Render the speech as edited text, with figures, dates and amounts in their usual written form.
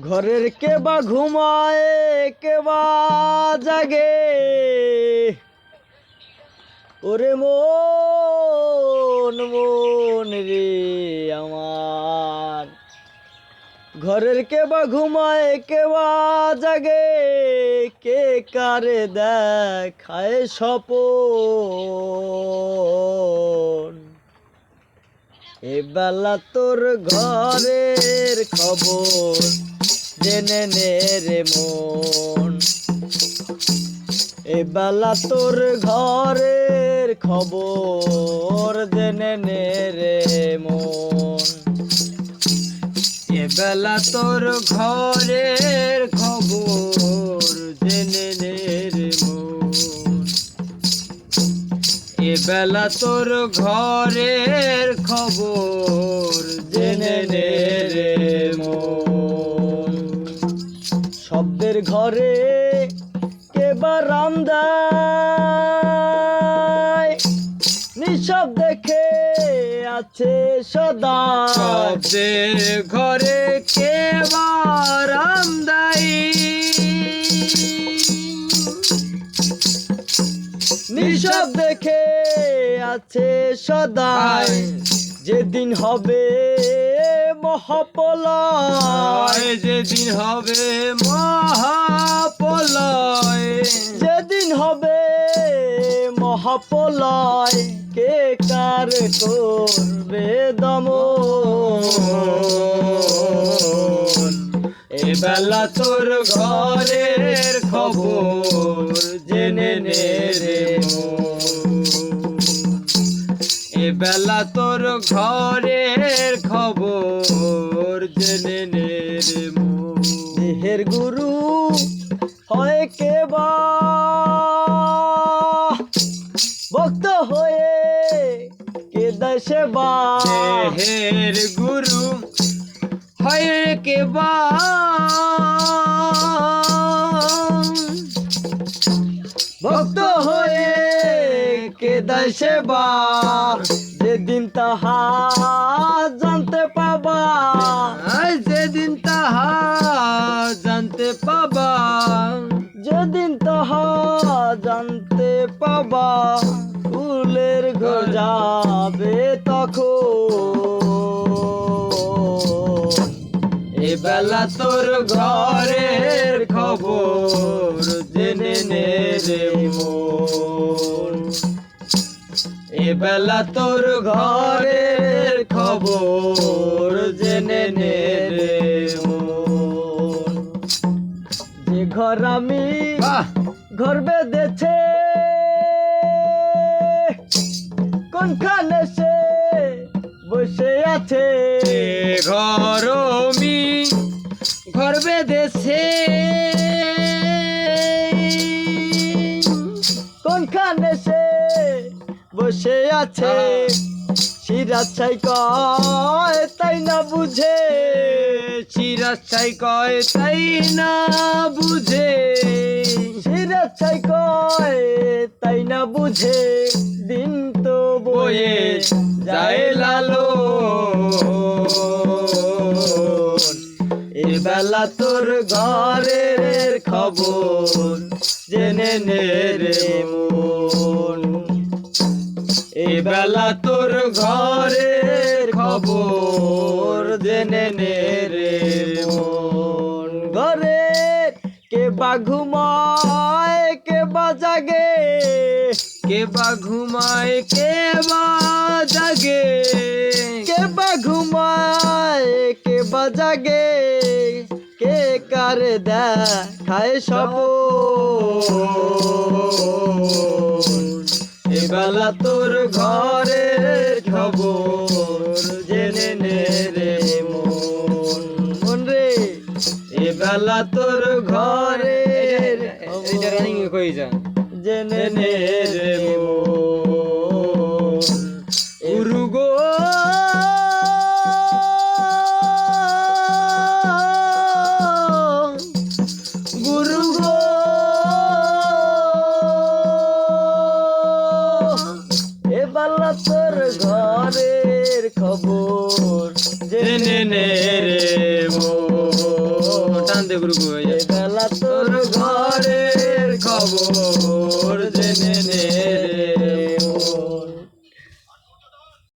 ঘরের কেবা ঘুমায় কেবা জাগে, ওরে মন মন রে আমার। ঘরের কেবা ঘুমায় কেবা জাগে, কে কারে দেখায় স্বপন। এবেলা তোর ঘরের খবর জেনে নে রে মন। এবেলা তোর ঘরের খবর জেনে নে রে মন। এবেলা তোর ঘরের খবর জেনে নে রে মন। এবেলা তোর ঘরের খবর জেনে নে রে মন। শব্দের ঘরে কেবা রামদায়, নিঃশব্দ দেখে আছে সদা। শব্দের ঘরে কেবা রামদায়, নিঃশব্দ দেখে আছে সদাই। যেদিন হবে মহাপলয়, যেদিন হবে মহাপলয়, যেদিন হবে মহাপলয়, কে কার করবে দমন। এবেলা তোর ঘরের খবর জেনে নে রে মন। এবেলা তোর ঘরের খবর জেনে নে রে মন। দেহের গুরু হয় কেবা ভক্ত হয়ে কে দেয় সেবা। দেহের গুরু হয় কেবা ভক্ত হয়ে কে দেয় সেবা। যেদিন তাহা জানতে পাবা, যেদিন তাহা জানতে পাবা, যেদিন তাহা জানতে পাবা, ফুলের ঘর যাবে তখন। এবেলা তোর ঘরের খবর জেনে নে রে মন। এবেলা তোর ঘরের খবর জেনে নে রে মন। যে ঘর আমি ঘর বেঁধেছে, কোনখানে সে বসে আছে। ঘর আমি ঘর বেঁধেছে, কোনখানে সে বসে আছে। শিরাচ্ছাই কয় তাই না বুঝে, শিরাচ্ছাই কয় তাই না বুঝে, শিরাচ্ছাই কয় তাই না বুঝে। দিন তো বয়ে যায় লালন। এবেলা তোর ঘরের খবর জেনে নে রে মন। এবেলা তোর ঘরের খবর জেনে নে রে মন। ঘরের কেবা ঘুমায় কেবা জাগে, কেবা ঘুমায় কেবা জাগে, কেবা ঘুমায় কেবা জাগে, কে কার দেখায় স্বপন। এবেলা তোর ঘরের খবর জেনে নে রে মন। মন রে এবেলা তোর ঘরের জেনে নে রে মন। উরুগো গুরু গো, এবেলা তোর ঘরের খবর জেনে নে রে টানতে গুরু গো এ বেলা তোর ঘরের খবর জেনে নে